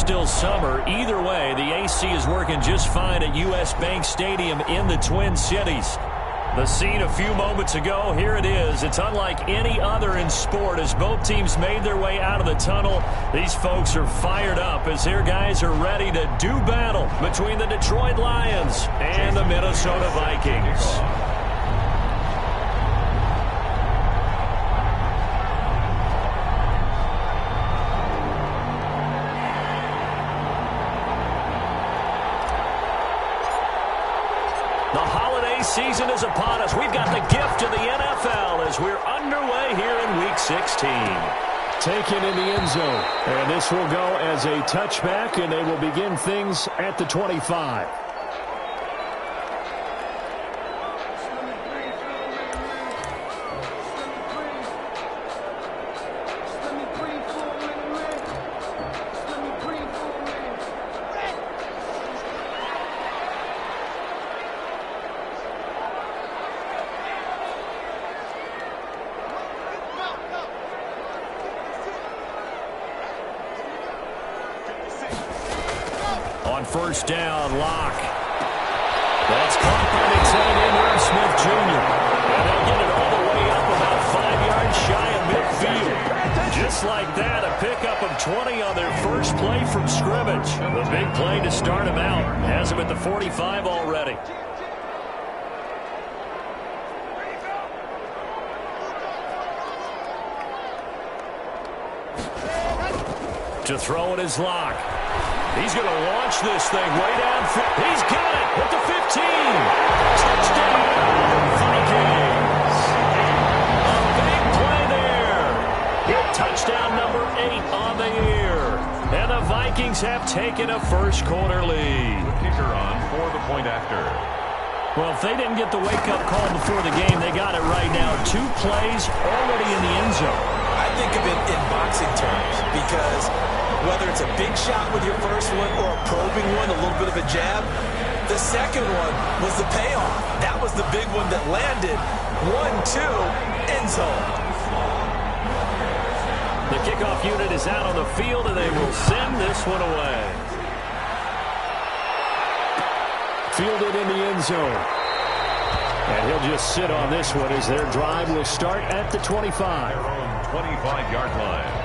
still summer. Either way, the AC is working just fine at U.S. Bank Stadium in the Twin Cities. The scene a few moments ago, here it is. It's unlike any other in sport as both teams made their way out of the tunnel. These folks are fired up as their guys are ready to do battle between the Detroit Lions and the Minnesota Vikings. Season is upon us. We've got the gift of the NFL as we're underway here in Week 16. Taken in the end zone. And this will go as a touchback, and they will begin things at the 25. First down, Locke. That's caught by the tight end, Irv Smith Jr. And they'll get it all the way up about 5 yards shy of midfield. Just like that, a pickup of 20 on their first play from scrimmage. The big play to start him out. Has him at the 45 already. To throw it is Locke. He's going to launch this thing way downfield. He's got it at the 15. Touchdown, Vikings. A big play there. Touchdown number 8 on the year. And the Vikings have taken a first-quarter lead. Kicker on for the point after. Well, if they didn't get the wake-up call before the game, they got it right now. 2 plays already in the end zone. I think of it in boxing terms because whether it's a big shot with your first one or a probing one, a little bit of a jab, the second one was the payoff. That was the big one that landed. 1-2, end zone. The kickoff unit is out on the field, and they will send this one away. Fielded in the end zone. And he'll just sit on this one as their drive will start at the 25. Their own 25-yard line.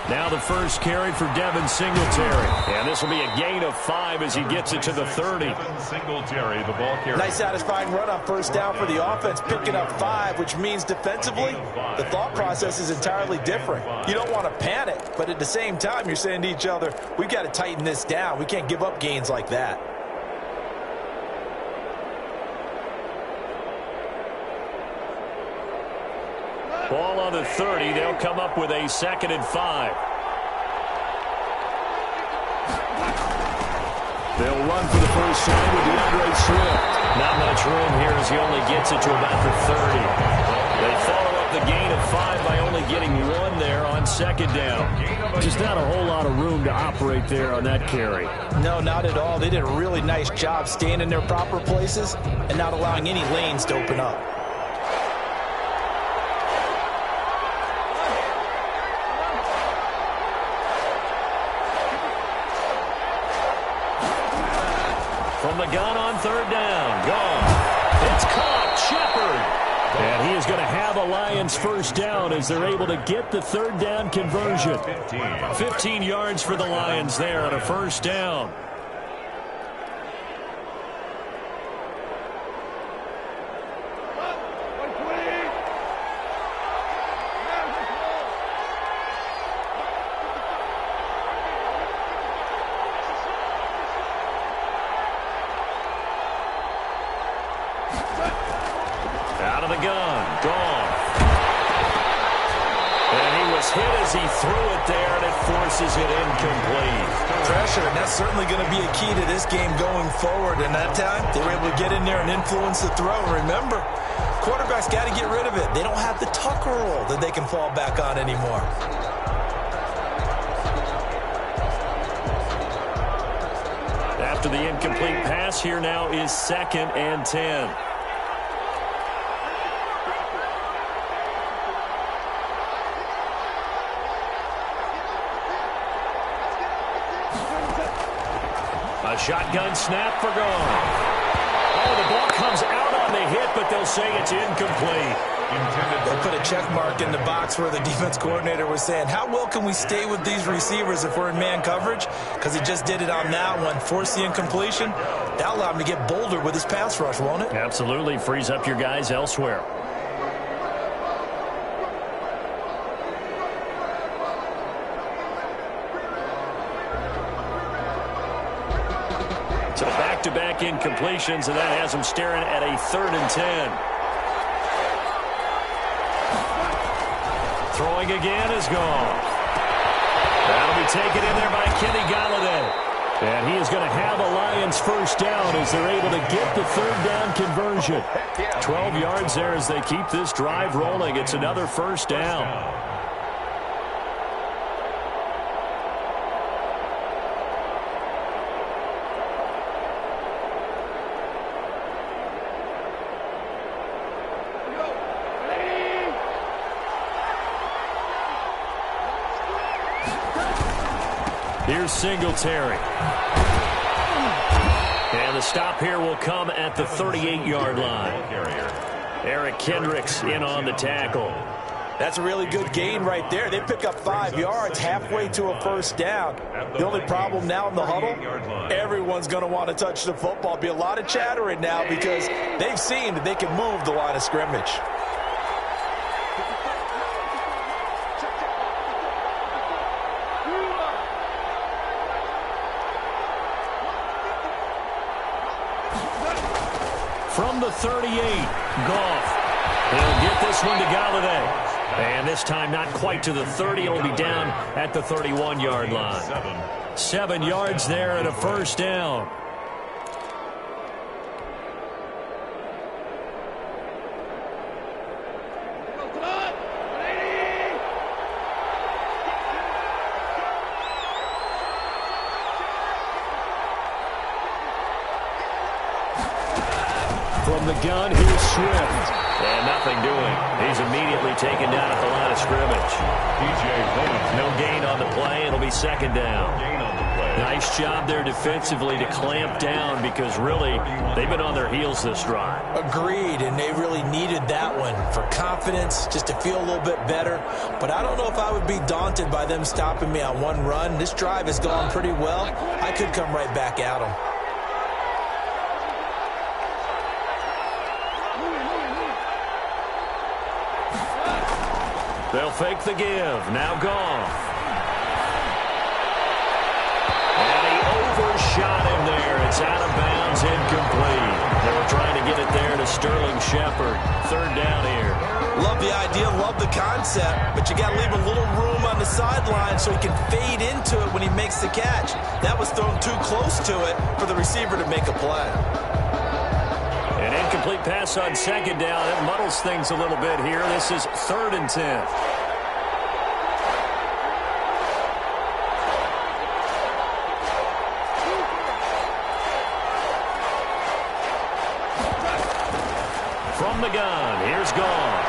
Now the first carry for Devin Singletary. And this will be a gain of 5 as he gets it to the 30. Devin Singletary, the ball carrier. Nice satisfying run on first down for the offense, picking up 5, which means defensively, the thought process is entirely different. You don't want to panic, but at the same time, you're saying to each other, we've got to tighten this down. We can't give up gains like that. Ball on the 30. They'll come up with a 2nd and 5. They'll run for the first time with DeAndre Swift. Not much room here as he only gets it to about the 30. They follow up the gain of 5 by only getting 1 there on 2nd down. Just not a whole lot of room to operate there on that carry. No, not at all. They did a really nice job staying in their proper places and not allowing any lanes to open up. From the gun on 3rd down. Gone. It's caught. Shepard. And he is going to have a Lions first down as they're able to get the 3rd down conversion. 15 yards for the Lions there on a first down. Out of the gun. Gone. And he was hit as he threw it there, and it forces it incomplete. Pressure, and that's certainly going to be a key to this game going forward. And that time, they were able to get in there and influence the throw. And remember, Quarterback's got to get rid of it. They don't have the Tucker rule that they can fall back on anymore. After the incomplete pass, here now is 2nd and 10. A shotgun snap for gone. Oh, the ball comes out on the hit, but they'll say it's incomplete. They'll put a check mark in the box where the defense coordinator was saying, how well can we stay with these receivers if we're in man coverage? Because he just did it on that one, forced the incompletion. That allowed him to get bolder with his pass rush, won't it? Absolutely. Frees up your guys elsewhere. So back-to-back incompletions, and that has them staring at a 3rd and 10. Throwing again is gone. That'll be taken in there by Kenny Galladay. And he is going to have a Lions first down as they're able to get the 3rd down conversion. 12 yards there as they keep this drive rolling. It's another first down. Here's Singletary. And the stop here will come at the 38-yard line. Eric Kendricks in on the tackle. That's a really good gain right there. They pick up 5 yards halfway to a first down. The only problem now in the huddle, everyone's going to want to touch the football. Be a lot of chattering now because they've seen that they can move the line of scrimmage. From the 38, Goff. He'll get this one to Galladay. And this time not quite to the 30. It'll be down at the 31-yard line. 7 yards there and a first down. From the gun, here's Swift. And nothing doing. He's immediately taken down at the line of scrimmage. No gain on the play. It'll be 2nd down. Nice job there defensively to clamp down because really they've been on their heels this drive. Agreed, and they really needed that one for confidence, just to feel a little bit better. But I don't know if I would be daunted by them stopping me on one run. This drive has gone pretty well. I could come right back at them. They'll fake the give. Now Goff. And he overshot him there. It's out of bounds, incomplete. They were trying to get it there to Sterling Shepard. 3rd down here. Love the idea, love the concept, but you got to leave a little room on the sideline so he can fade into it when he makes the catch. That was thrown too close to it for the receiver to make a play. An incomplete pass on 2nd down. It muddles things a little bit here. This is 3rd and 10. From the gun, here's Goff.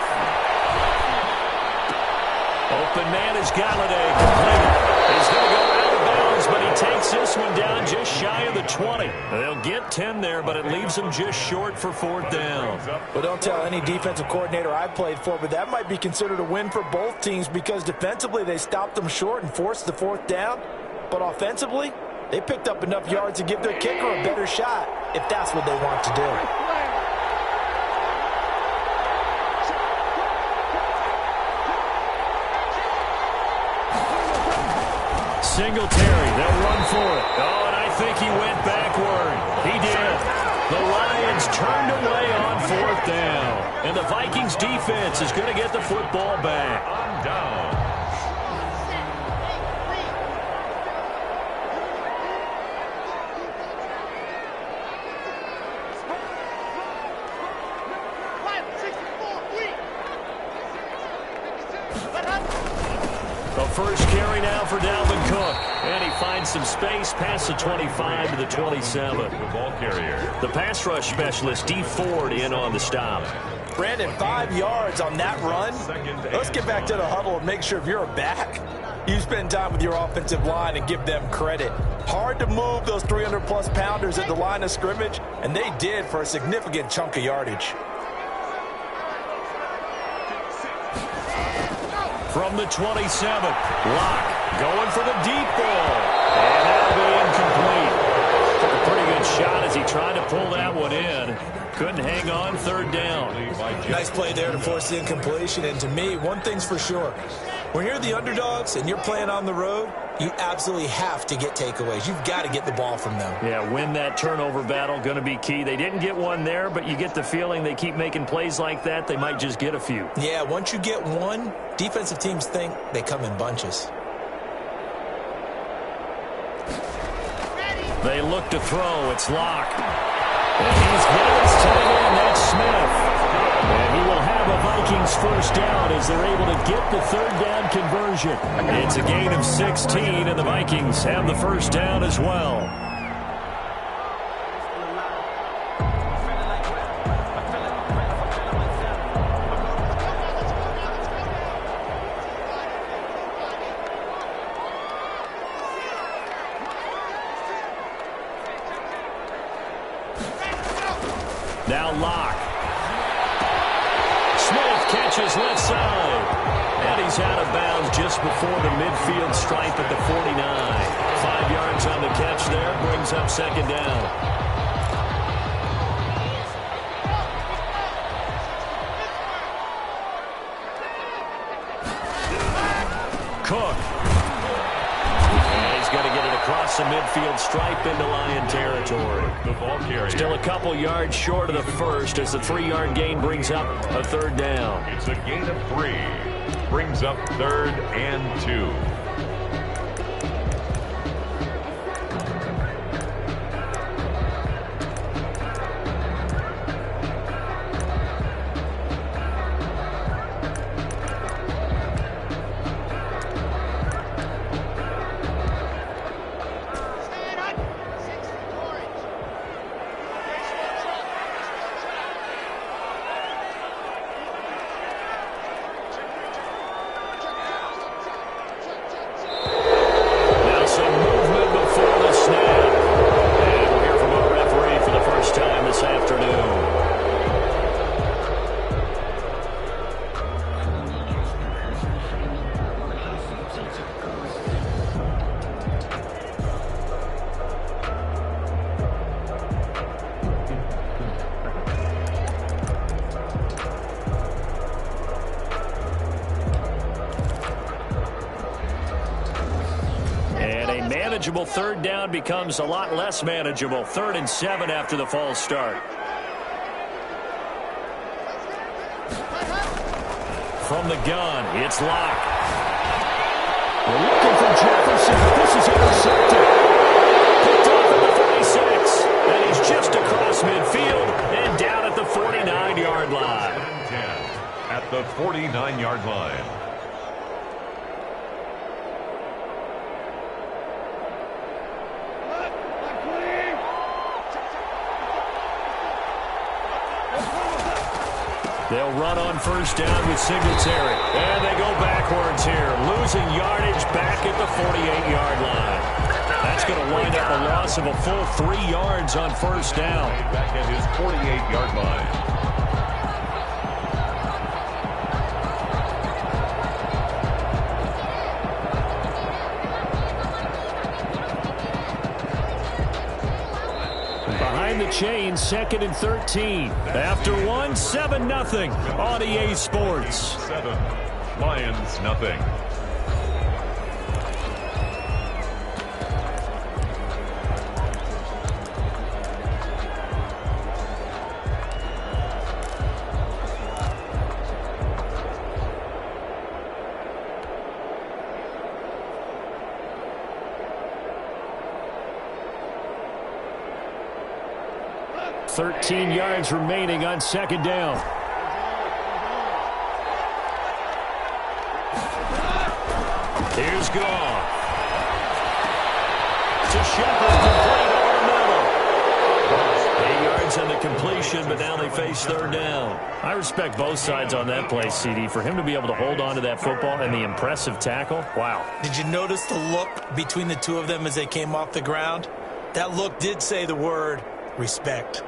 Open man is Galladay. Completed. He's going to go out of bounds, but he takes this one down just shy of the 20. They'll get 10 there, but it leaves them just short for 4th down. Well, don't tell any defensive coordinator I played for, but that might be considered a win for both teams because defensively they stopped them short and forced the 4th down. But offensively, they picked up enough yards to give their kicker a better shot if that's what they want to do. Singletary, they'll run for it. Oh, and I think he went backward. He did. The Lions turned away on 4th down. And the Vikings defense is going to get the football back. On down. The first carry now for Dalvin Cook. And he finds some space past the 25 to the 27. The ball carrier. The pass rush specialist, D. Ford, in on the stop. Brandon, 5 yards on that run. Let's get back to the huddle and make sure if you're a back, you spend time with your offensive line and give them credit. Hard to move those 300-plus pounders at the line of scrimmage, and they did for a significant chunk of yardage. From the 27, Locke going for the deep ball. And that'll be incomplete. Took a pretty good shot as he tried to pull that one in. Couldn't hang on, third down. Nice play there to force the incompletion. And to me, one thing's for sure. When you're the underdogs and you're playing on the road, you absolutely have to get takeaways. You've got to get the ball from them. Yeah, win that turnover battle, going to be key. They didn't get one there, but you get the feeling they keep making plays like that, they might just get a few. Yeah, once you get one, defensive teams think they come in bunches. They look to throw. It's Locke. And he's got his tight end. That's Smith. And he will have a Vikings first down as they're able to get the third down conversion. It's a gain of 16, and the Vikings have the first down as well. Now Locke. Smith catches left side. And he's out of bounds just before the midfield stripe at the 49. 5 yards on the catch there. Brings up second down. Cook. And he's going to get it across the midfield stripe into Lion territory. The ball carrier. Still a couple yards short of the first as the 3-yard gain brings up a third down. It's a gain of 3. Brings up 3rd and 2. Manageable third down becomes a lot less manageable. 3rd and 7 after the false start. From the gun, it's Locke. We're looking for Jefferson. This is intercepted. Picked off at the 46. And he's just across midfield and down at the 49-yard line. 10 at the 49-yard line. They'll run on first down with Singletary. And they go backwards here, losing yardage back at the 48-yard line. That's going to wind up a loss of a full 3 yards on first down. Back at his 48-yard line. Behind the chain, 2nd and 13. After 1, 7-0 on EA Sports. 7, Lions nothing. $13 yards remaining on second down. Here's Goff. To Shepard, complete over the middle. 8 yards on the completion, but now they face third down. I respect both sides on that play, CD. For him to be able to hold on to that football and the impressive tackle, wow. Did you notice the look between the two of them as they came off the ground? That look did say the word respect.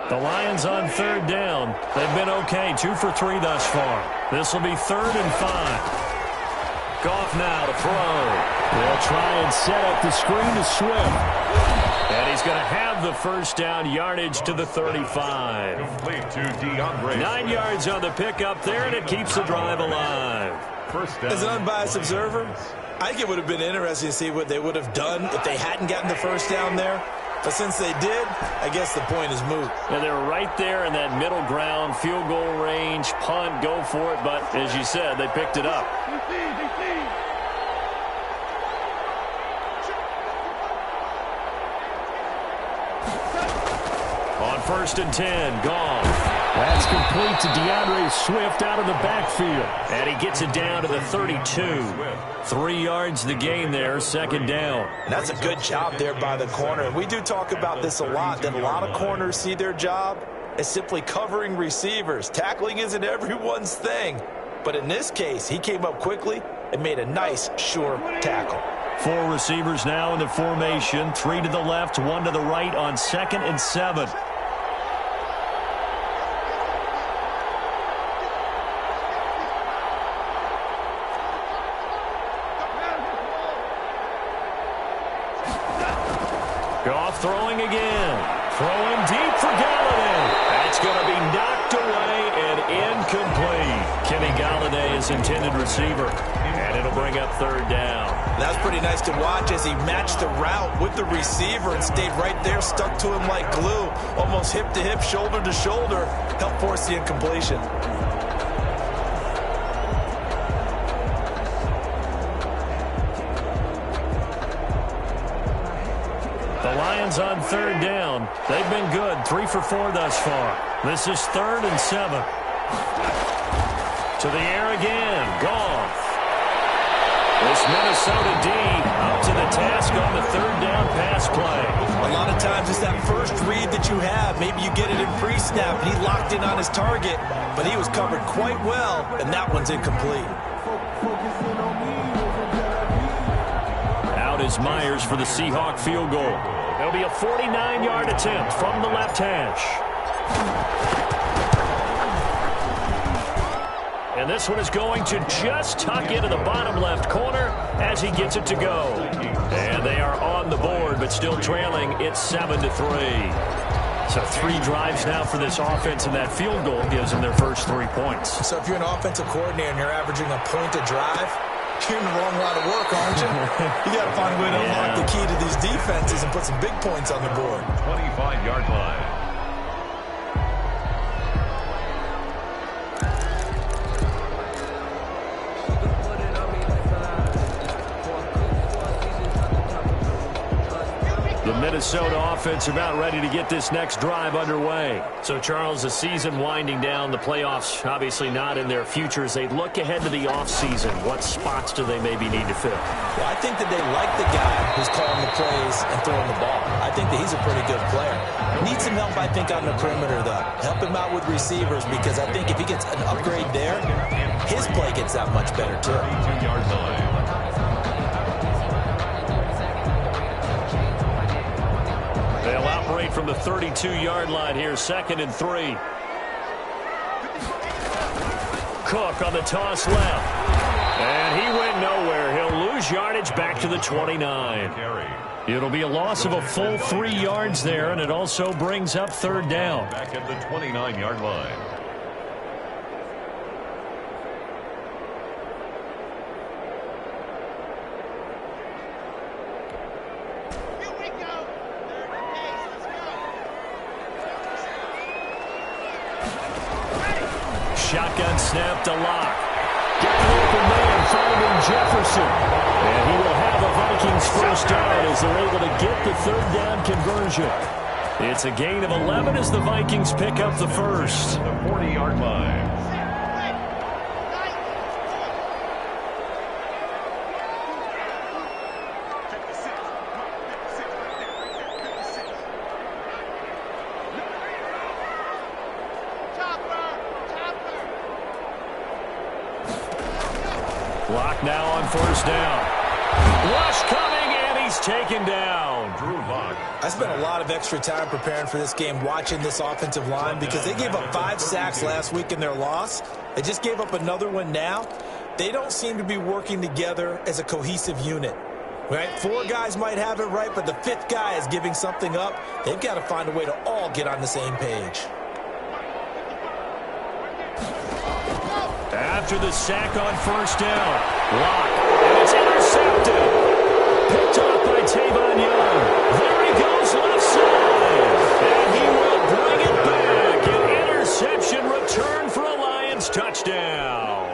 The Lions on third down. They've been okay, 2 for 3 thus far. This will be 3rd and 5. Goff now to throw. They'll try and set up the screen to Swift. And he's going to have the first down, yardage to the 35. Complete to DeAndre. 9 yards on the pickup there, and it keeps the drive alive. First down. As an unbiased observer, I think it would have been interesting to see what they would have done if they hadn't gotten the first down there. But since they did, I guess the point is moot. And they're right there in that middle ground, field goal range, punt, go for it. But as you said, they picked it up. On 1st and 10, Goff. That's complete to DeAndre Swift out of the backfield. And he gets it down to the 32. 3 yards the gain there, 2nd down. And that's a good job there by the corner. We do talk about this a lot, that a lot of corners see their job as simply covering receivers. Tackling isn't everyone's thing. But in this case, he came up quickly and made a nice, sure tackle. 4 receivers now in the formation. 3 to the left, 1 to the right on 2nd and 7. Goff throwing again. Throwing deep for Galladay. That's going to be knocked away and incomplete. Kenny Galladay is intended receiver. And it'll bring up 3rd down. That's pretty nice to watch as he matched the route with the receiver and stayed right there, stuck to him like glue. Almost hip to hip, shoulder to shoulder. Helped force the incompletion. The Lions on 3rd down. They've been good. 3 for 4 thus far. This is 3rd and 7. To the air again. Goff. This Minnesota D up to the task on the 3rd down pass play. A lot of times it's that first read that you have. Maybe you get it in pre-snap and he locked in on his target, but he was covered quite well, and that one's incomplete. Out is Myers for the Seahawk field goal. It'll be a 49-yard attempt from the left hash. And this one is going to just tuck into the bottom left corner as he gets it to go. And they are on the board, but still trailing. It's 7-3. So 3 drives now for this offense, and that field goal gives them their first 3 points. So if you're an offensive coordinator and you're averaging a point a drive, you're in the wrong line of work, aren't you? You got to find a way to unlock the key to these defenses and put some big points on the board. 25-yard line. The Minnesota offense about ready to get this next drive underway. So, Charles, the season winding down, the playoffs obviously not in their future. As they look ahead to the offseason, what spots do they maybe need to fill? Well, I think that they like the guy who's calling the plays and throwing the ball. I think that he's a pretty good player. Needs some help, I think, on the perimeter, though. Help him out with receivers, because I think if he gets an upgrade there, his play gets that much better, too. 32-yard line. They'll operate from the 32-yard line here, 2nd and 3. Cook on the toss left. And he went nowhere. He'll lose yardage back to the 29. It'll be a loss of a full 3 yards there, and it also brings up 3rd down. Back at the 29-yard line. Shotgun snap to Lock. Got an open man, finding Jefferson. And he will have the Vikings first down as they're able to get the 3rd down conversion. It's a gain of 11 as the Vikings pick up the first. The 40-yard line. Block now on first down. Rush coming, and he's taken down. Drew Lock. I spent a lot of extra time preparing for this game watching this offensive line because they gave up 5 sacks last week in their loss. They just gave up another one now. They don't seem to be working together as a cohesive unit. Right? 4 guys might have it right, but the 5th guy is giving something up. They've got to find a way to all get on the same page. After the sack on first down, Lock, and it's intercepted. Picked off by Tavon Young. There he goes left side, and he will bring it back. An interception return for a Lions touchdown.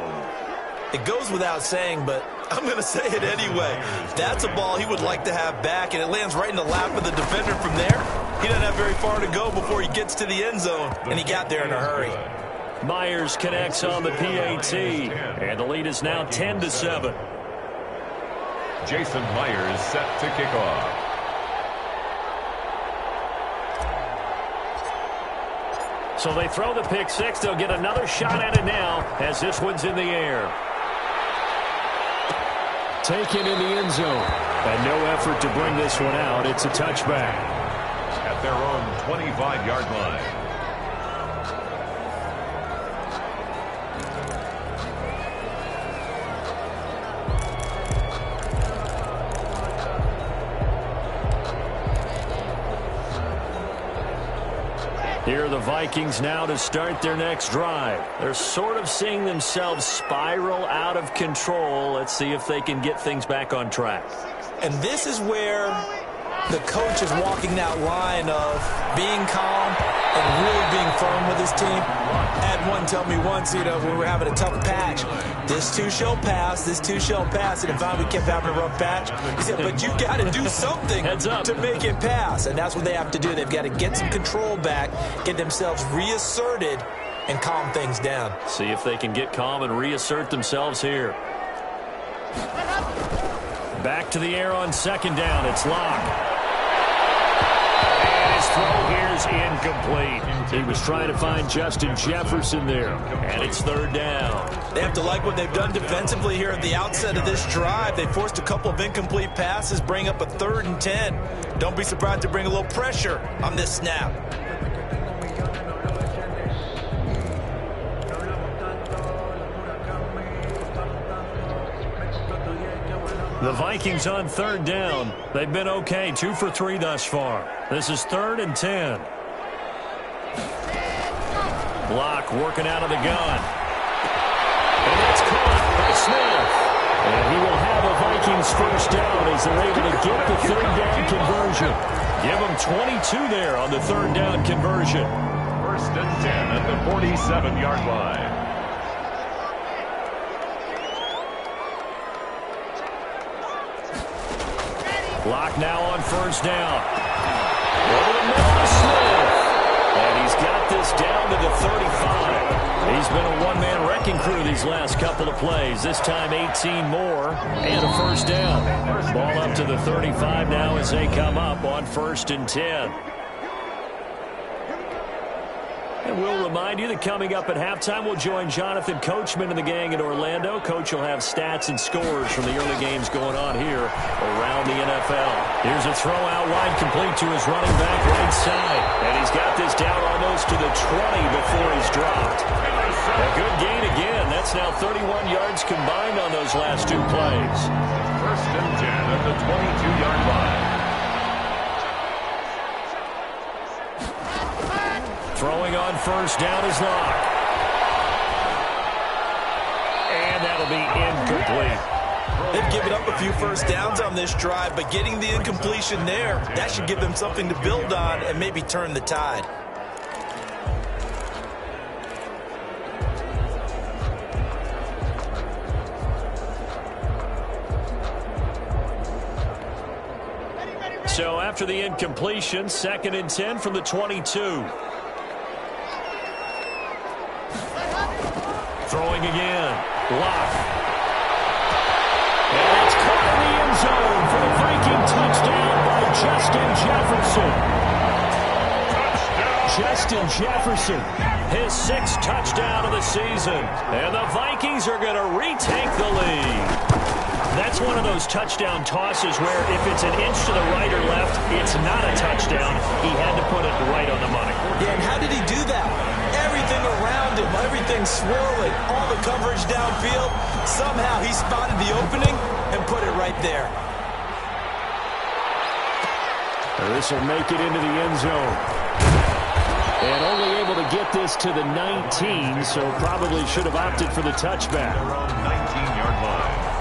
It goes without saying, but I'm going to say it anyway. That's a ball he would like to have back, and it lands right in the lap of the defender from there. He doesn't have very far to go before he gets to the end zone, and he got there in a hurry. Myers connects on the PAT, and the lead is now 10-7. Jason Myers set to kick off. So they throw the pick six. They'll get another shot at it now as this one's in the air. Taken in the end zone. And no effort to bring this one out. It's a touchback. At their own 25-yard line. Here are the Vikings now to start their next drive. They're sort of seeing themselves spiral out of control. Let's see if they can get things back on track. And this is where the coach is walking that line of being calm and really being firm with his team. I had one tell me once, when we were having a tough patch, this too shall pass, this too shall pass. And if we kept having a rough patch, he said, but you got to do something to make it pass. And that's what they have to do. They've got to get some control back, get themselves reasserted, and calm things down. See if they can get calm and reassert themselves here. Back to the air on second down. It's Lock. And his throw here's incomplete. He was trying to find Justin Jefferson there. And it's third down. They have to like what they've done defensively here at the outset of this drive. They forced a couple of incomplete passes, bring up a 3rd and 10. Don't be surprised to bring a little pressure on this snap. The Vikings on third down. They've been okay, 2 for 3 thus far. This is 3rd and 10. Block working out of the gun. And that's caught by Smith. And he will have a Vikings first down as they're able to get the 3rd down conversion. Give them 22 there on the 3rd down conversion. 1st and 10 at the 47-yard line. Block now on first down. Over the middle to Smith. And he's got this down to the 35. He's been a one-man wrecking crew these last couple of plays. This time 18 more and a first down. Ball up to the 35 now as they come up on 1st and 10. And we'll remind you that coming up at halftime, we'll join Jonathan Coachman and the gang in Orlando. Coach will have stats and scores from the early games going on here around the NFL. Here's a throw out wide, complete to his running back right side. And he's got this down almost to the 20 before he's dropped. A good gain again. That's now 31 yards combined on those last 2 plays. 1st and 10 at the 22-yard line. Throwing on first down is Lock. And that'll be incomplete. They've given up a few first downs on this drive, but getting the incompletion there, that should give them something to build on and maybe turn the tide. So after the incompletion, 2nd and 10 from the 22. Throwing again. Lock. And it's caught in the end zone for the Viking touchdown by Justin Jefferson. Justin Jefferson. His 6th touchdown of the season. And the Vikings are going to retake the lead. That's one of those touchdown tosses where if it's an inch to the right or left, it's not a touchdown. He had to put it right on the money. Yeah, and how did he do that? Everything around him, everything swirling, all the coverage downfield. Somehow he spotted the opening and put it right there. This will make it into the end zone. And only able to get this to the 19, so probably should have opted for the touchback. Around 19-yard line.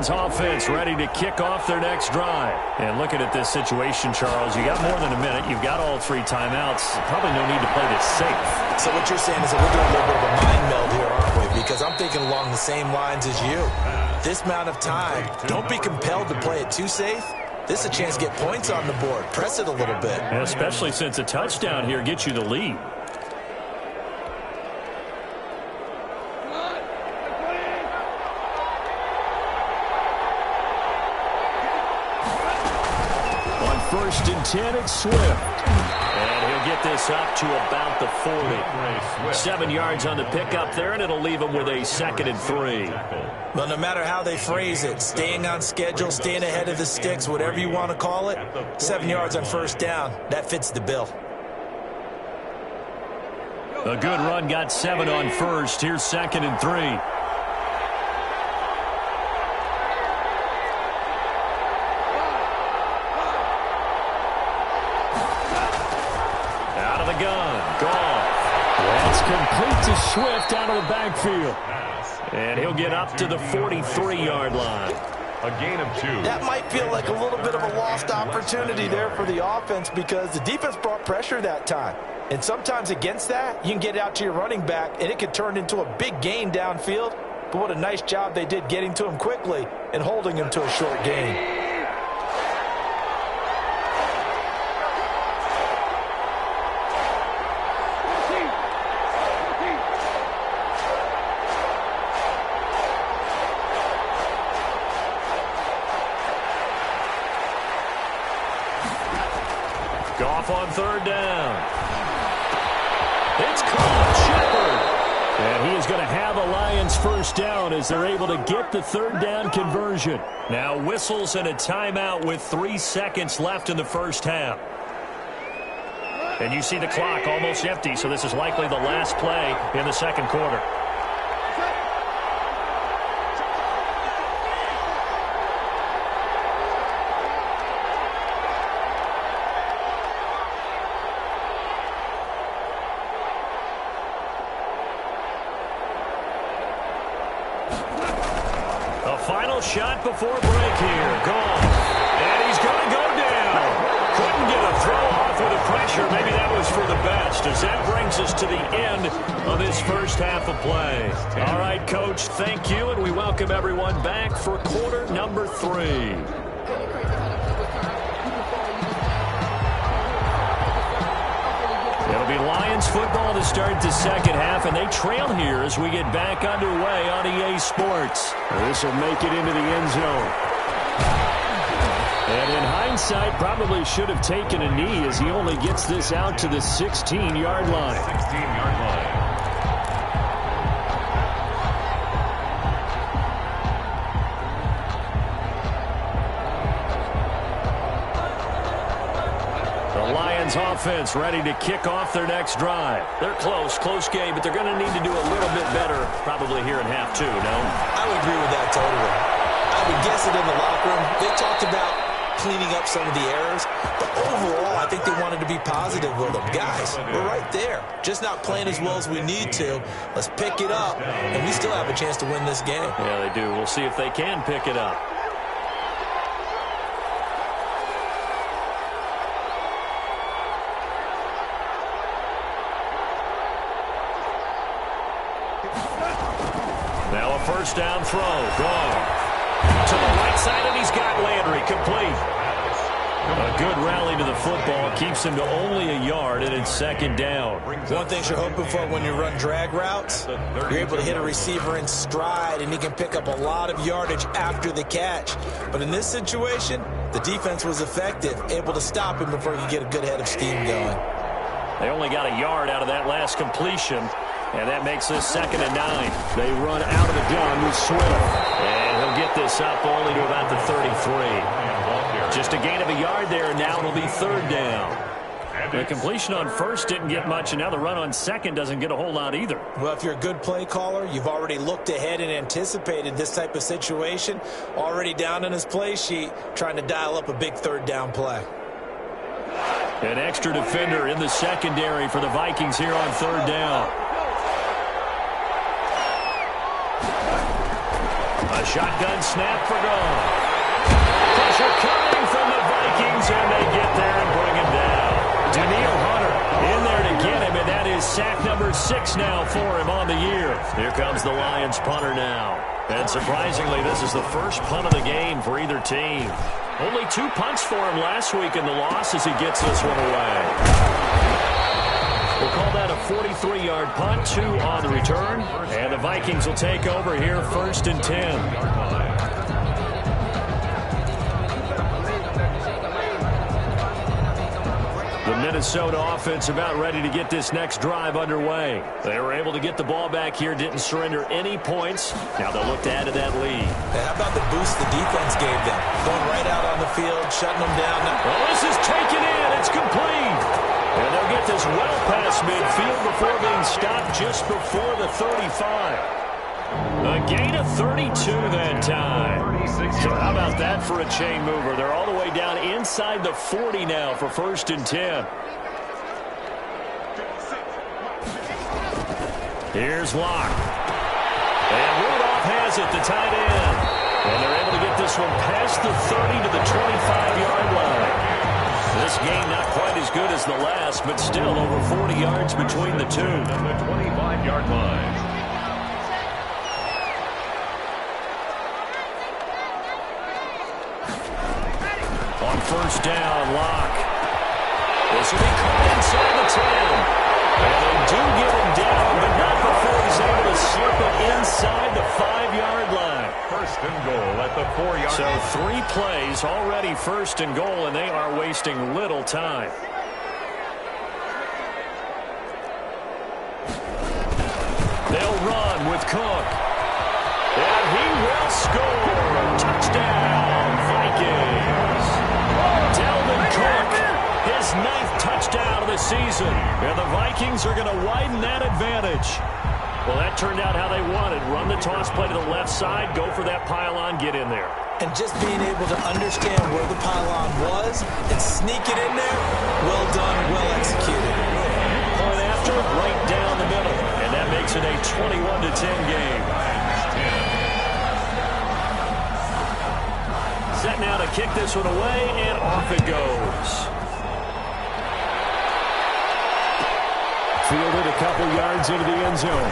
Offense ready to kick off their next drive. And looking at this situation, Charles, you got more than a minute. You've got all 3 timeouts. Probably no need to play this safe. So what you're saying is that we're doing a little bit of a mind meld here, aren't we? Because I'm thinking along the same lines as you. This amount of time, don't be compelled to play it too safe. This is a chance to get points on the board. Press it a little bit. And especially since a touchdown here gets you the lead. First and 10, it's Swift. And he'll get this up to about the 40. 7 yards on the pickup there, and it'll leave him with a 2nd and 3. Well, no matter how they phrase it, staying on schedule, staying ahead of the sticks, whatever you want to call it, 7 yards on first down, that fits the bill. A good run got 7 on first. Here's 2nd and 3. Complete to Swift out of the backfield. And he'll get up to the 43-yard line. A gain of 2. That might feel like a little bit of a lost opportunity there for the offense because the defense brought pressure that time. And sometimes against that, you can get it out to your running back, and it could turn into a big gain downfield. But what a nice job they did getting to him quickly and holding him to a short gain. Off on 3rd down. It's caught. Shepard. And he is going to have a Lions first down as they're able to get the 3rd down conversion. Now whistles and a timeout with 3 seconds left in the first half. And you see the clock almost empty, so this is likely the last play in the 2nd quarter. Shot before break here. Gone. And he's going to go down. Couldn't get a throw off with the pressure. Maybe that was for the best, as that brings us to the end of this first half of play. All right, Coach, thank you, and we welcome everyone back for quarter number 3. It'll be Lions football to start the second half, and they trail here as we get back underway on EA Sports. This will make it into the end zone. And in hindsight, probably should have taken a knee as he only gets this out to the 16-yard line. 16-yard line. Offense ready to kick off their next drive. They're close game, but they're going to need to do a little bit better probably here in half 2, no? I would agree with that totally. I would guess it in the locker room. They talked about cleaning up some of the errors, but overall, I think they wanted to be positive with them. Guys, we're right there. Just not playing as well as we need to. Let's pick it up, and we still have a chance to win this game. Yeah, they do. We'll see if they can pick it up. Now a first down throw. Gone. To the right side, and he's got Landry complete. A good rally to the football keeps him to only a yard, and it's second down. One thing you're hoping for when you run drag routes, you're able to hit a receiver in stride, and he can pick up a lot of yardage after the catch. But in this situation, the defense was effective, able to stop him before he could get a good head of steam going. They only got a yard out of that last completion, and that makes this 2nd and 9. They run out of the gun with Swift, and he'll get this up only to about the 33. Just a gain of a yard there, and now it'll be 3rd down. The completion on first didn't get much, and now the run on second doesn't get a whole lot either. Well, if you're a good play caller, you've already looked ahead and anticipated this type of situation. Already down on his play sheet, trying to dial up a big 3rd down play. An extra defender in the secondary for the Vikings here on 3rd down. A shotgun snap for goal. Pressure coming from the Vikings, and they get there and bring him down. Daniil Hunter in there to get him, and that is sack number 6 now for him on the year. Here comes the Lions punter now. And surprisingly, this is the first punt of the game for either team. Only 2 punts for him last week in the loss as he gets this one away. We'll call that a 43-yard punt, 2 on the return. And the Vikings will take over here 1st and 10. The Minnesota offense about ready to get this next drive underway. They were able to get the ball back here, didn't surrender any points. Now they'll look to add to that lead. Hey, how about the boost the defense gave them? Going right out on the field, shutting them down. Well, this is taken in. It's complete. And they'll get this well past midfield before being stopped just before the 35. A gain of 32 that time. So how about that for a chain mover? They're all the way down inside the 40 now for 1st and 10. Here's Locke. And Rudolph has it, the tight end. And they're able to get this one past the 30 to the 25-yard line. This game not quite as good as the last, but still over 40 yards between the two. On the 25-yard line. On 1st down, Locke. This will be caught inside the 10. And they do get him down, but not before he's able to slip it inside the 5-yard line. 1st and goal at the 4-yard line. So 3 plays already 1st and goal, and they are wasting little time. They'll run with Cook. And he will score. Touchdown, Vikings. Dalvin Cook, his 9th touchdown of the season. And the Vikings are going to widen that advantage. Well, that turned out how they wanted. Run the toss play to the left side, go for that pylon, get in there. And just being able to understand where the pylon was and sneak it in there, well done, well executed. Point after, right down the middle. And that makes it a 21-10 game. Set now to kick this one away, and off it goes. Fielded a couple yards into the end zone.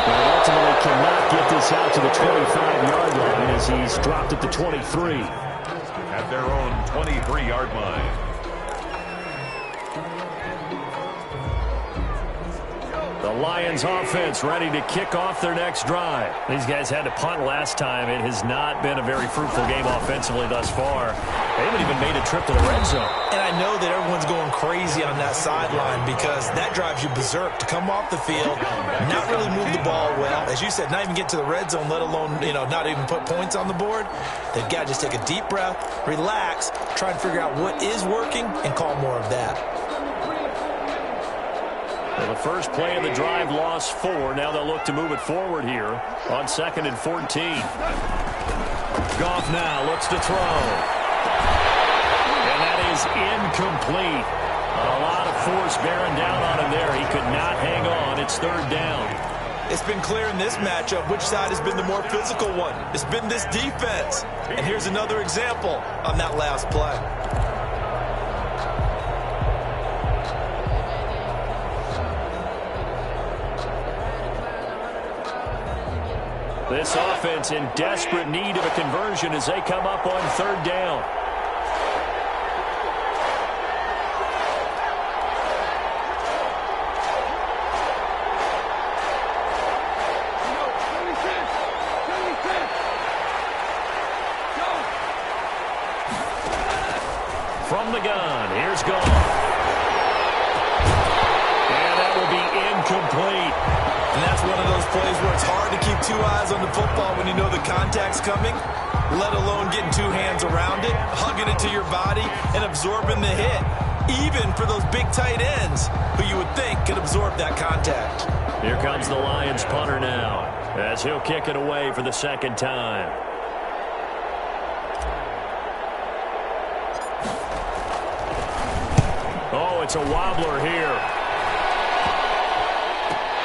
But ultimately cannot get this out to the 25-yard line as he's dropped at the 23. At their own 23-yard line. The Lions offense ready to kick off their next drive. These guys had to punt last time. It has not been a very fruitful game offensively thus far. They haven't even made a trip to the red zone. And I know that everyone's going crazy on that sideline because that drives you berserk to come off the field, not really move the ball well. As you said, not even get to the red zone, let alone, not even put points on the board. They've got to just take a deep breath, relax, try and figure out what is working, and call more of that. Well, the first play of the drive lost 4. Now they'll look to move it forward here on 2nd and 14. Goff now looks to throw. And that is incomplete. A lot of force bearing down on him there. He could not hang on. It's 3rd down. It's been clear in this matchup which side has been the more physical one. It's been this defense. And here's another example on that last play. This offense in desperate need of a conversion as they come up on 3rd down. from the gun. Here's Goff. And that will be incomplete. And that's one of those plays where it's hard to keep two eyes on the football when you know the contact's coming, let alone getting two hands around it, hugging it to your body, and absorbing the hit, even for those big tight ends who you would think could absorb that contact. Here comes the Lions punter now, as he'll kick it away for the second time. Oh, it's a wobbler here.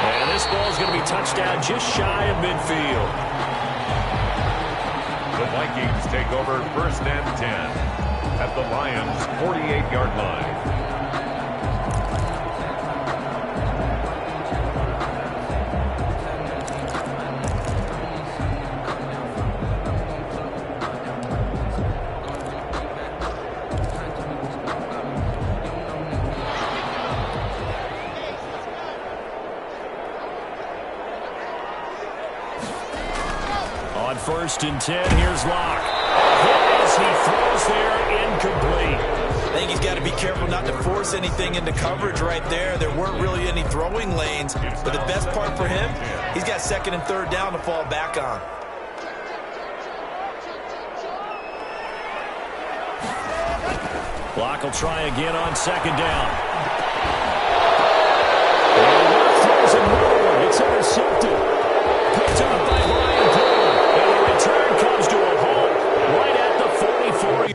And this ball's going to be touched down just shy of midfield. The Vikings take over 1st and 10 at the Lions' 48-yard line. On 1st and 10, here's Locke. As he throws there, incomplete. I think he's got to be careful not to force anything into coverage right there. There weren't really any throwing lanes, but the best part for him, he's got 2nd and 3rd down to fall back on. Locke will try again on 2nd down. And throws another. It's intercepted. Picked up by Brian Poole. And the return comes to a halt right at the 44.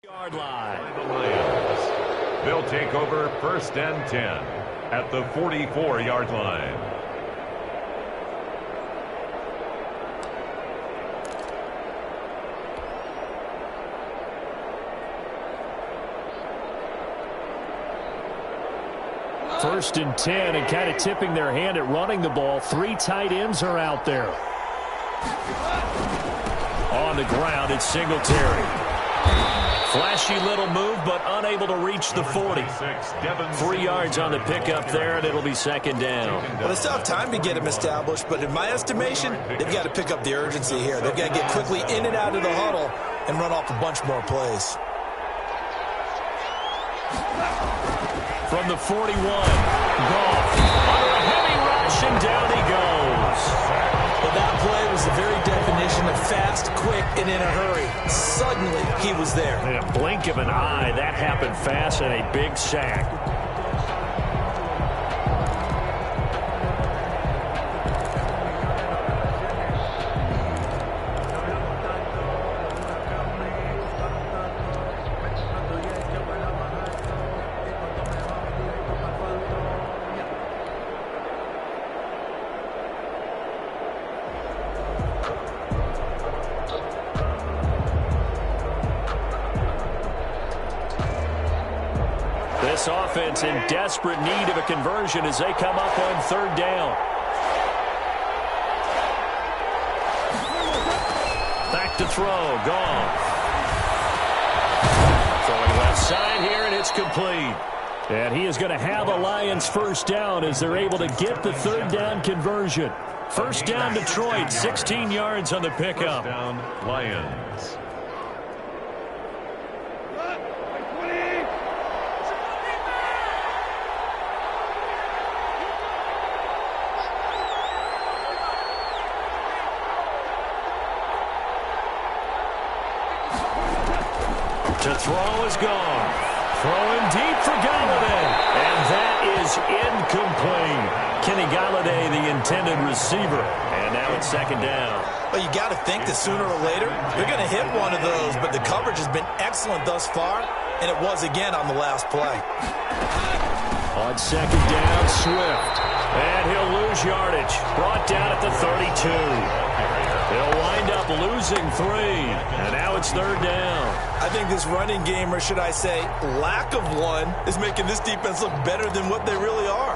Yard line. The Lions. They'll take over 1st and 10 at the 44-yard line. First and 10, and kind of tipping their hand at running the ball. 3 tight ends are out there. On the ground, it's Singletary. Flashy little move, but unable to reach the 40. 3 yards on the pickup there, and it'll be 2nd down. Well, they still have time to get him established, but in my estimation, they've got to pick up the urgency here. They've got to get quickly in and out of the huddle and run off a bunch more plays. From the 41, Goff. Under a heavy rush, and down he goes. Well, that play was the very definition of fast, quick, and in a hurry. Suddenly, he was there. In a blink of an eye, that happened fast, and a big sack. This offense in desperate need of a conversion as they come up on 3rd down. Back to throw. Goff. Throwing left side here, and it's complete. And he is going to have a Lions first down as they're able to get the third down conversion. First down Detroit, 16 yards on the pickup. First down Lions. To throw is gone. Throwing deep for Galladay. And that is incomplete. Kenny Galladay, the intended receiver. And now it's second down. Well, you got to think that sooner or later, they're going to hit one of those. But the coverage has been excellent thus far. And it was again on the last play. On second down, Swift. And he'll lose yardage. Brought down at the 32. He'll wind up losing 3, and now it's third down. I think this running game, or should I say lack of one, is making this defense look better than what they really are.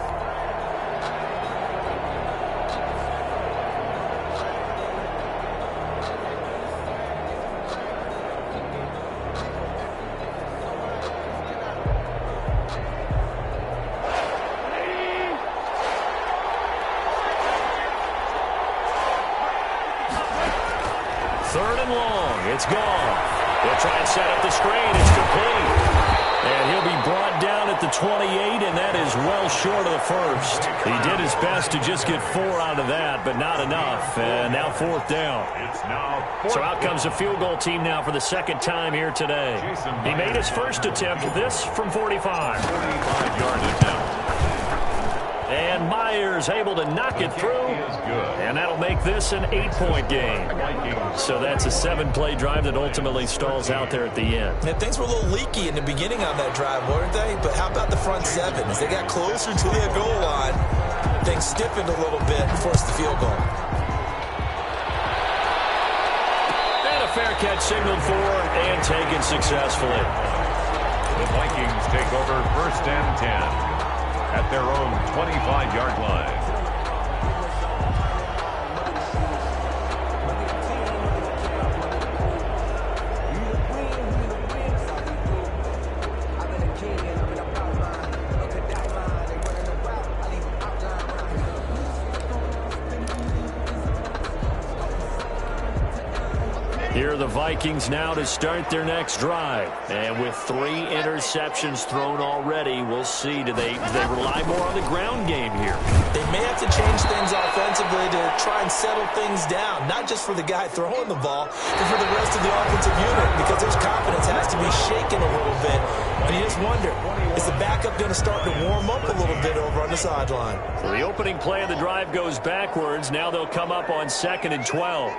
Third and long. It's gone. They'll try and set up the screen. It's complete. And he'll be brought down at the 28, and that is well short of the first. He did his best to just get 4 out of that, but not enough. And now fourth down. It's now fourth. So out comes a field goal team now for the second time here today. He made his first attempt, this from 45. 45-yard attempt. And Myers able to knock it through. And that'll make this an 8-point game. So that's a 7-play drive that ultimately stalls out there at the end. And things were a little leaky in the beginning on that drive, weren't they? But how about the front 7? As they got closer to the goal line, things stiffened a little bit and forced the field goal. And a fair catch signaled for and taken successfully. The Vikings take over first and 10. At their own 25-yard line. Here are the Vikings now to start their next drive. And with 3 interceptions thrown already, we'll see. Do they rely more on the ground game here? They may have to change things offensively to try and settle things down, not just for the guy throwing the ball, but for the rest of the offensive unit, because his confidence has to be shaken a little bit. And you just wonder, is the backup going to start to warm up a little bit over on the sideline? So the opening play of the drive goes backwards. Now they'll come up on 2nd and 12.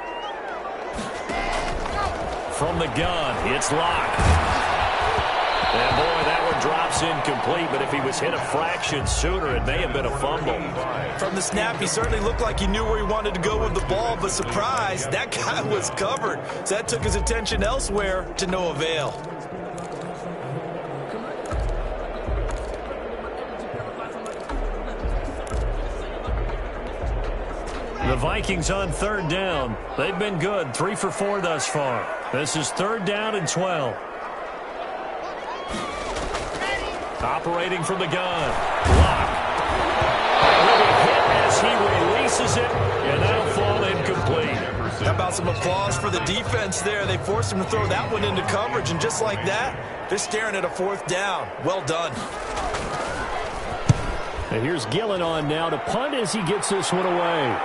From the gun, it's Locke. And boy, that one drops incomplete, but if he was hit a fraction sooner, it may have been a fumble. From the snap, he certainly looked like he knew where he wanted to go with the ball, but surprise, that guy was covered. So that took his attention elsewhere to no avail. The Vikings on third down. They've been good, 3 for 4 thus far. This is third down and 12. Operating from the gun. Block. Will be hit as he releases it, and that'll fall incomplete. How about some applause for the defense there? They forced him to throw that one into coverage, and just like that, they're staring at a fourth down. Well done. And here's Gillen on now to punt as he gets this one away.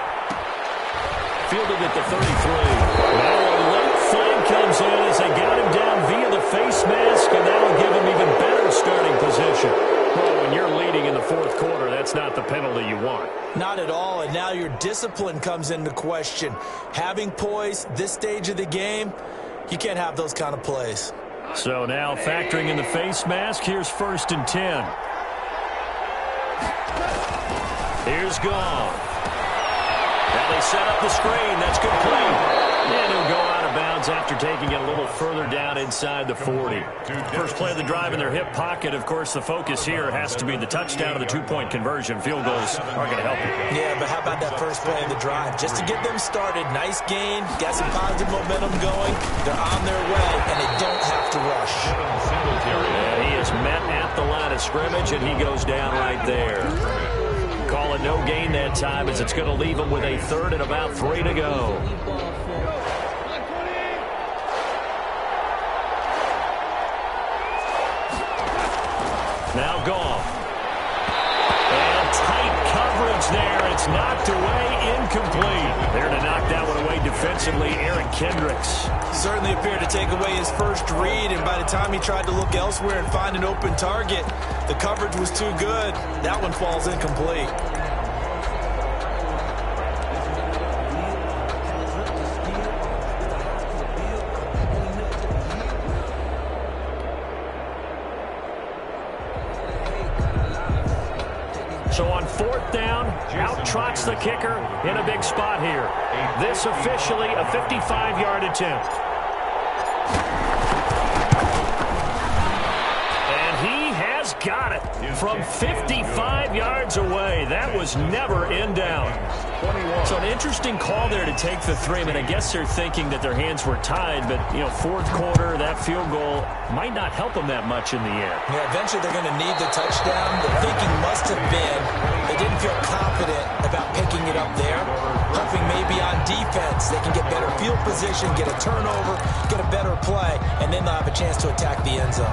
Fielded at the 33. Now a late flag comes in as they got him down via the face mask, and that'll give him even better starting position. Well, when you're leading in the fourth quarter, that's not the penalty you want. Not at all, and now your discipline comes into question. Having poise this stage of the game, you can't have those kind of plays. So now factoring in the face mask, here's 1st and 10. Here's Goff. Now they set up the screen. That's complete. And he'll go out of bounds yards after taking it a little further down inside the 40. First play of the drive in their hip pocket. Of course, the focus here has to be the touchdown or the two-point conversion. Field goals are going to help you. Yeah, but how about that first play of the drive? Just to get them started, nice gain, got some positive momentum going. They're on their way, and they don't have to rush. And he is met at the line of scrimmage, and he goes down right there. Call it no gain that time, as it's going to leave him with a third and about 3 to go. Now Goff. And tight coverage there. It's knocked away, incomplete. There to knock that one away defensively, Eric Kendricks. Certainly appeared to take away his first read, and by the time he tried to look elsewhere and find an open target, the coverage was too good. That one falls incomplete. So on 4th down, out trots the kicker in a big spot here. This officially a 55-yard attempt. And he has got it from 55 yards away. That was never in down. So an interesting call there to take the 3. I mean, I guess they're thinking that their hands were tied, but, you know, 4th quarter, that field goal might not help them that much in the end. Yeah, eventually they're going to need the touchdown. The thinking must have been they didn't feel confident about picking it up there, hoping maybe on defense they can get better field position, get a turnover, get a better play, and then they'll have a chance to attack the end zone.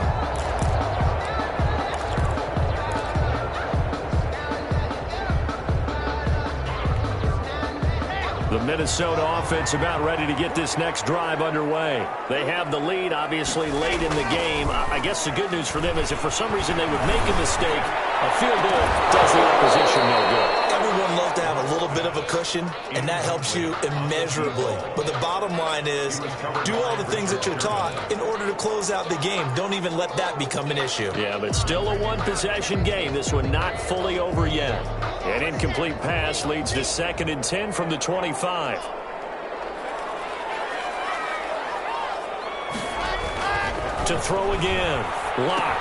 The Minnesota offense about ready to get this next drive underway. They have the lead, obviously, late in the game. I guess the good news for them is if for some reason they would make a mistake, a field goal does the opposition no good. Everyone loves to have a little bit of a cushion, and that helps you immeasurably. But the bottom line is do all the things that you're taught in order to close out the game. Don't even let that become an issue. Yeah, but still a one-possession game. This one not fully over yet. An incomplete pass leads to 2nd and 10 from the 25. To throw again. Locke.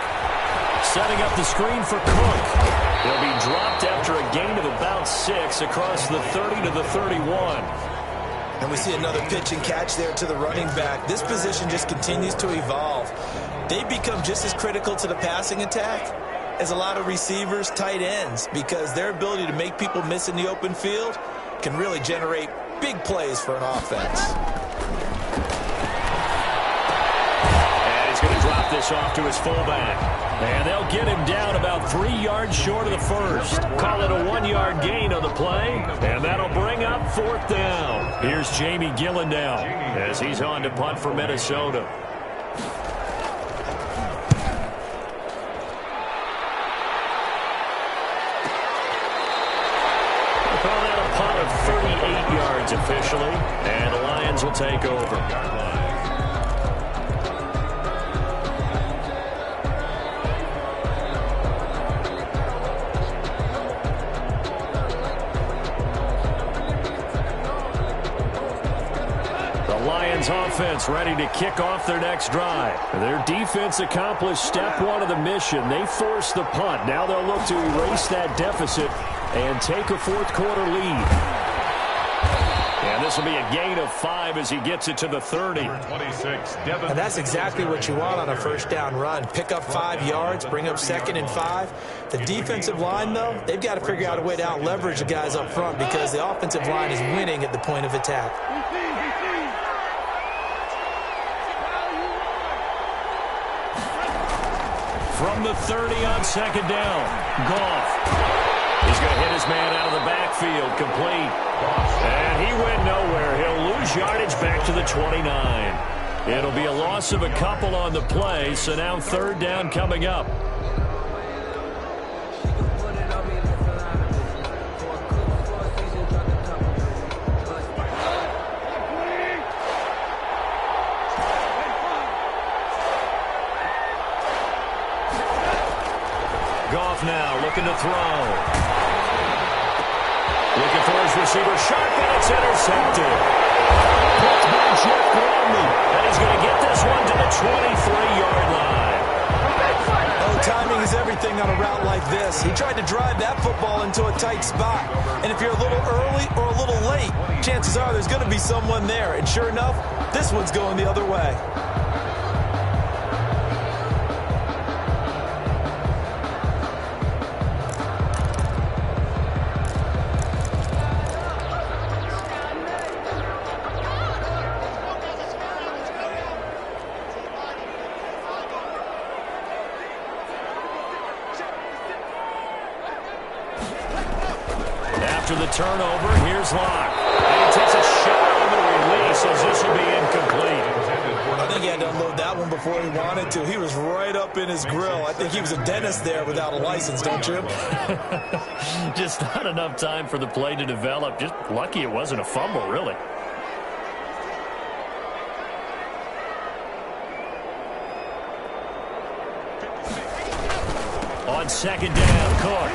Setting up the screen for Cook. He'll be dropped after a gain of about 6 across the 30 to the 31. And we see another pitch and catch there to the running back. This position just continues to evolve. They become just as critical to the passing attack as a lot of receivers, tight ends, because their ability to make people miss in the open field can really generate big plays for an offense. And he's going to drop this off to his fullback. And they'll get him down about 3 yards short of the first. Call it a 1-yard gain on the play, and that'll bring up 4th down. Here's Jamie Gillendow as he's on to punt for Minnesota. Call that a punt of 38 yards officially, and the Lions will take over. Lions offense ready to kick off their next drive. Their defense accomplished step 1 of the mission. They forced the punt. Now they'll look to erase that deficit and take a 4th quarter lead. And this will be a gain of 5 as he gets it to the 30. And that's exactly what you want on a first down run. Pick up 5 yards, bring up 2nd and 5. The defensive line, though, they've got to figure out a way to out-leverage the guys up front because the offensive line is winning at the point of attack. From the 30 on 2nd down, Goff. He's going to hit his man out of the backfield, complete. And he went nowhere. He'll lose yardage back to the 29. It'll be a loss of a couple on the play, so now 3rd down coming up. Goff now looking to throw. Looking for his receiver. Sharp, and it's intercepted. Picked by Jeff Gladney. spot. And if you're a little early or a little late, chances are there's going to be someone there. And sure enough, this one's going the other way. After the turnover, here's Locke. And he takes a shot on the release as this will be incomplete. I think he had to unload that one before he wanted to. He was right up in his grill. I think he was a dentist there without a license, don't you? Just not enough time for the play to develop. Just lucky it wasn't a fumble, really. On second down, Cook.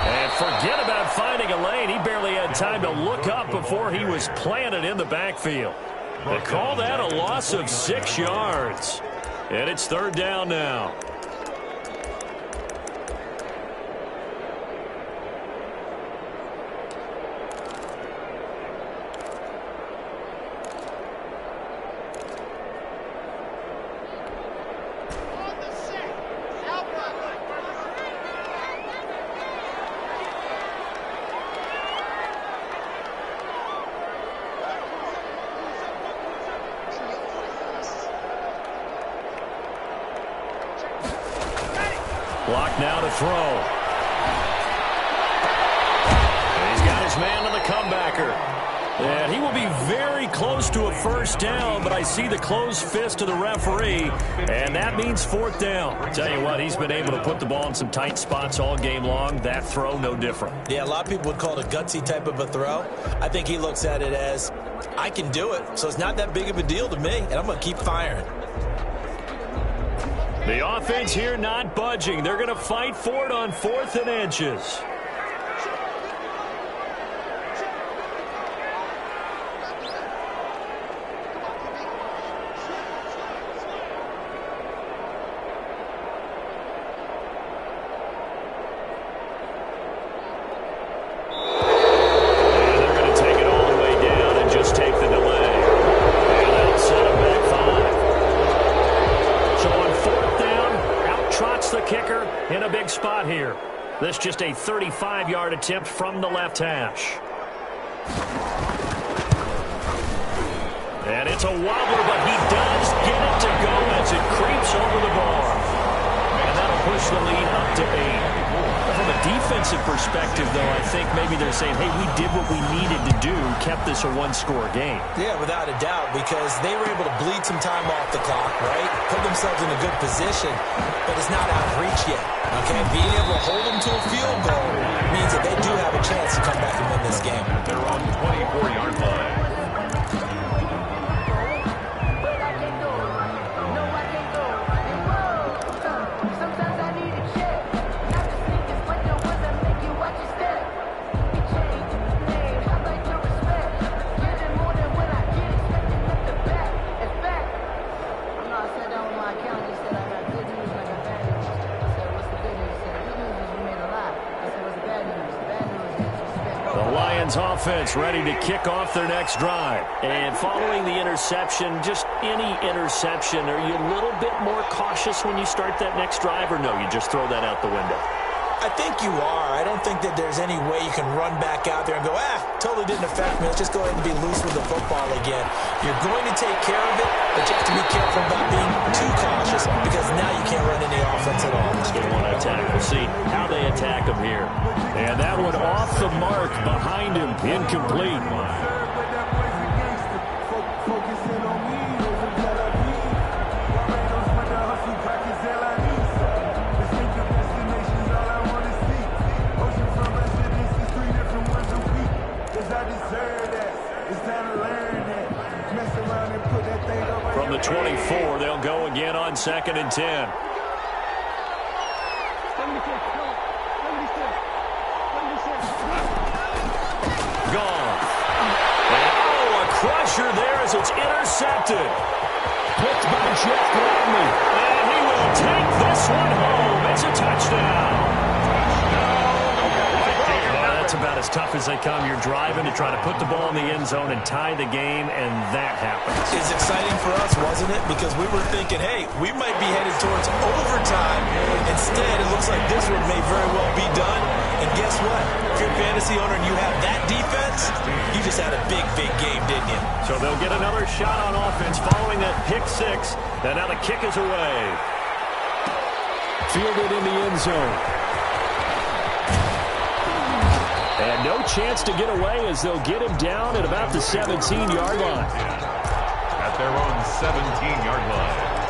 And forget about finding a lane. He barely had time to look up before he was planted in the backfield. They call that a loss of 6 yards. And it's third down now. Block now to throw. And he's got his man on the comebacker. And he will be very close to a first down, but I see the closed fist of the referee, and that means fourth down. I tell you what, he's been able to put the ball in some tight spots all game long. That throw, no different. Yeah, a lot of people would call it a gutsy type of a throw. I think he looks at it as, I can do it, so it's not that big of a deal to me, and I'm going to keep firing. The offense here not budging. They're going to fight for it on 4th and inches. In a big spot here. This just a 35-yard attempt from the left hash. And it's a wobbler, but he does get it to go as it creeps over the bar. And that'll push the lead up to 8. From a defensive perspective, though, I think maybe they're saying, hey, we did what we needed to do, kept this a one-score game. Yeah, without a doubt, because they were able to bleed some time off the clock, right? Put themselves in a good position, but it's not out of reach yet. Okay, being able to hold them to a field goal means that they do have a chance to come back and win this game. They're on the 24-yard line. Offense ready to kick off their next drive. And following the interception, just any interception, are you a little bit more cautious when you start that next drive, or no, you just throw that out the window? I think you are. I don't think that there's any way you can run back out there and go, totally didn't affect me. Let's just go ahead and be loose with the football again. You're going to take care of it, but you have to be careful about being too cautious because now you can't run any offense at all. Still want to attack. We'll see how they attack him here. And that one off the mark behind him. Incomplete. From the 24, they'll go again on 2nd and 10. Gone. Oh, a crusher there as it's intercepted. Picked by Jeff Gladney. And he will take this one home. It's a touchdown. Well, that's a about as tough as they come. You're driving to try to put the ball in the end zone and tie the game, and that happens. It's exciting for us, wasn't it? Because we were thinking, hey, we might be headed towards overtime. Instead, it looks like this one may very well be done. And guess what? If you're a fantasy owner and you have that defense, you just had a big, big game, didn't you? So they'll get another shot on offense following that pick six. And now the kick is away. Fielded in the end zone. And no chance to get away as they'll get him down at about the 17-yard line. At their own 17-yard line.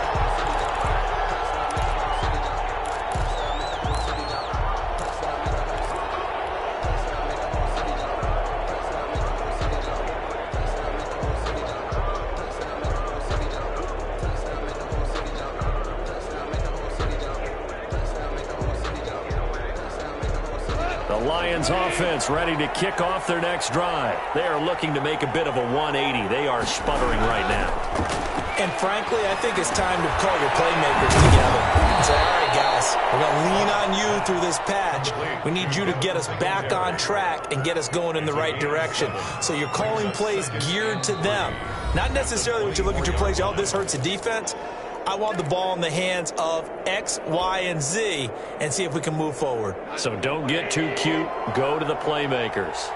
Lions offense ready to kick off their next drive. They are looking to make a bit of a 180. They are sputtering right now. And frankly, I think it's time to call your playmakers together and say, all right, guys, we're going to lean on you through this patch. We need you to get us back on track and get us going in the right direction. So you're calling plays geared to them. Not necessarily when you look at your plays, oh, this hurts the defense. I want the ball in the hands of X, Y, and Z and see if we can move forward. So don't get too cute. Go to the playmakers.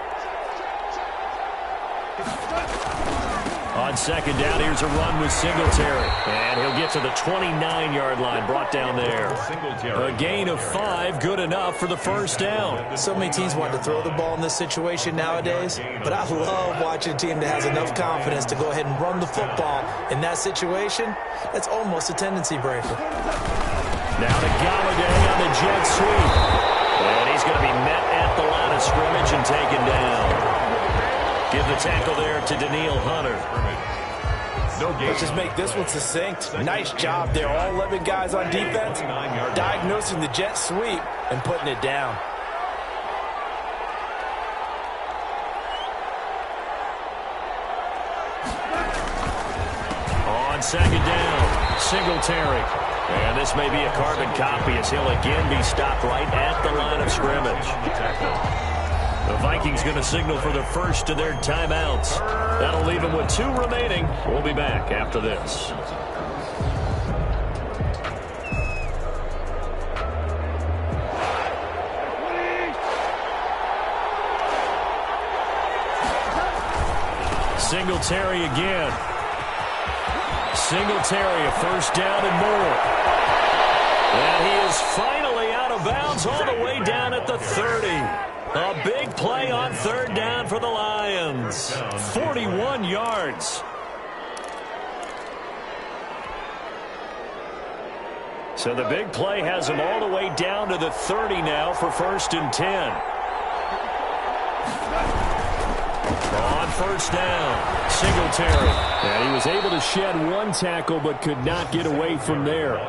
On second down, here's a run with Singletary. And he'll get to the 29-yard line, brought down there. A gain of 5, good enough for the first down. So many teams want to throw the ball in this situation nowadays, but I love watching a team that has enough confidence to go ahead and run the football. In that situation, that's almost a tendency breaker. Now to Galladay on the jet sweep. And he's going to be met at the line of scrimmage and taken down. Give the tackle there to Daniil Hunter. Let's just make this one succinct. Nice job there. All 11 guys on defense diagnosing the jet sweep and putting it down. On second down, Singletary. And this may be a carbon copy as he'll again be stopped right at the line of scrimmage. The Vikings going to signal for the first of their timeouts. That'll leave them with 2 remaining. We'll be back after this. Singletary again. Singletary, a first down and more. And he is finally out of bounds all the way down at the 30. A big play on third down for the Lions. 41 yards. So the big play has them all the way down to the 30 now for 1st and 10. On first down, Singletary. And he was able to shed 1 tackle but could not get away from there.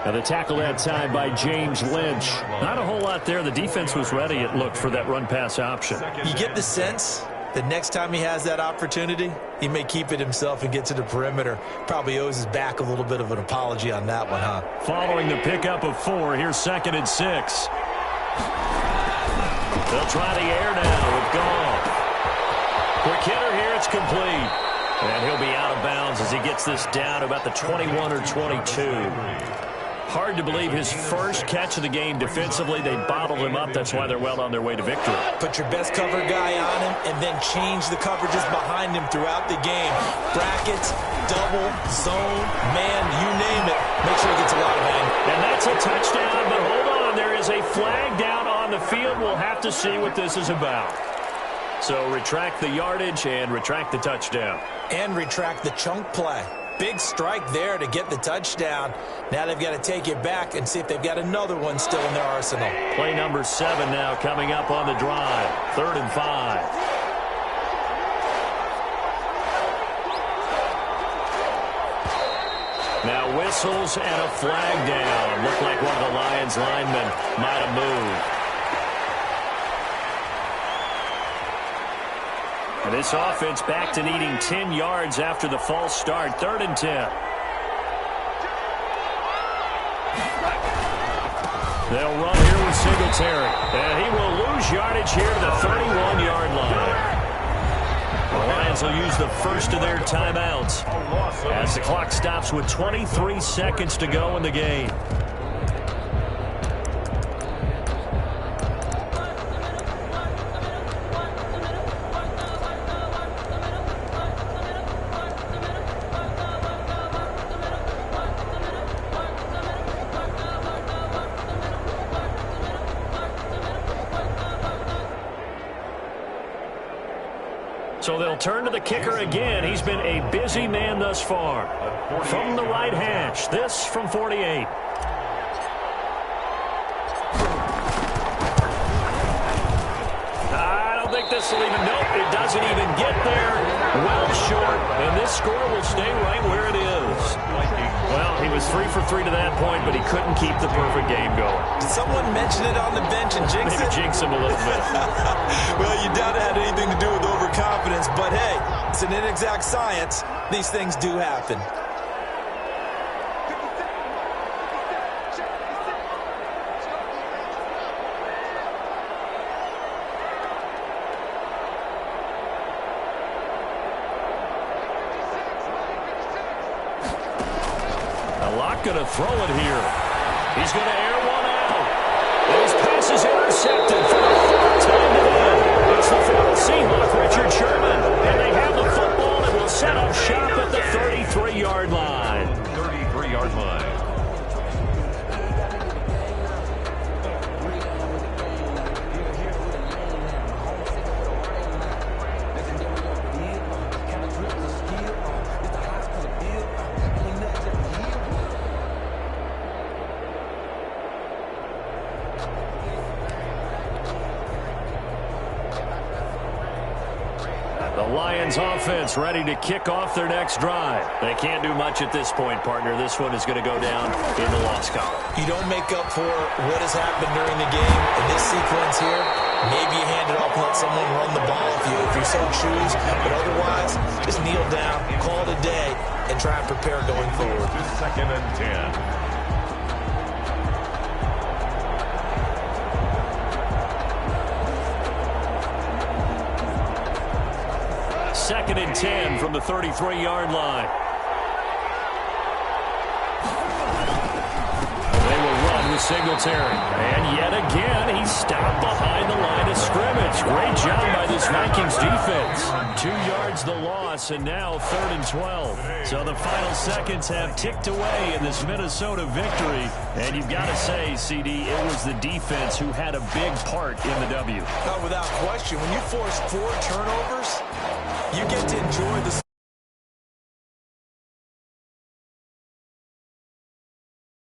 And the tackle that time by James Lynch. Not a whole lot there. The defense was ready, it looked, for that run-pass option. You get the sense that next time he has that opportunity, he may keep it himself and get to the perimeter. Probably owes his back a little bit of an apology on that one, huh? Following the pickup of 4, here's 2nd and 6. They'll try the air now with Goff. Quick hitter here, it's complete. And he'll be out of bounds as he gets this down about the 21 or 22. Hard to believe his first catch of the game defensively. They bottled him up. That's why they're well on their way to victory. Put your best cover guy on him and then change the coverages behind him throughout the game. Brackets, double, zone, man, you name it. Make sure he gets a lot of anger. And that's a touchdown, but hold on. There is a flag down on the field. We'll have to see what this is about. So retract the yardage and retract the touchdown. And retract the chunk play. Big strike there to get the touchdown. Now they've got to take it back and see if they've got another one still in their arsenal. Play number 7 now coming up on the drive. 3rd and 5. Now whistles and a flag down. Looked like one of the Lions linemen might have moved. And this offense back to needing 10 yards after the false start. 3rd and 10. They'll run here with with Singletary. And he will lose yardage here to the 31-yard line. The Lions will use the first of their timeouts as the clock stops with 23 seconds to go in the game. So they'll turn to the kicker again. He's been a busy man thus far. From the right hash, this from 48. I don't think this will even, nope, it doesn't even get there. Well short, and this score will stay right where it is. Well, he was 3 for 3 to that point, but he couldn't keep the perfect game going. Did someone mention it on the bench and jinx Maybe it? jinx him a little bit. Well, you doubt it had anything to do with overconfidence, but hey, it's an inexact science. These things do happen. Going to throw it here. He's going to air one out. And his pass is intercepted for the fourth time today. It's the former Seahawk, Richard Sherman. And they have the football and will set up shop at the 33-yard line. 33-yard line. Lions offense ready to kick off their next drive. They can't do much at this point, partner. This one is going to go down in the loss column. You don't make up for what has happened during the game in this sequence here. Maybe you hand it off and let someone run the ball if you so choose. But otherwise, just kneel down, call it a day, and try and prepare going forward. 2nd and 10. 2nd and 10 from the 33-yard line. They will run with Singletary. And yet again, he's stopped behind the line of scrimmage. Great job by this Vikings defense. 2 yards the loss, and now 3rd and 12. So the final seconds have ticked away in this Minnesota victory. And you've got to say, CD, it was the defense who had a big part in the W. Without question, when you force 4 turnovers, you get to enjoy the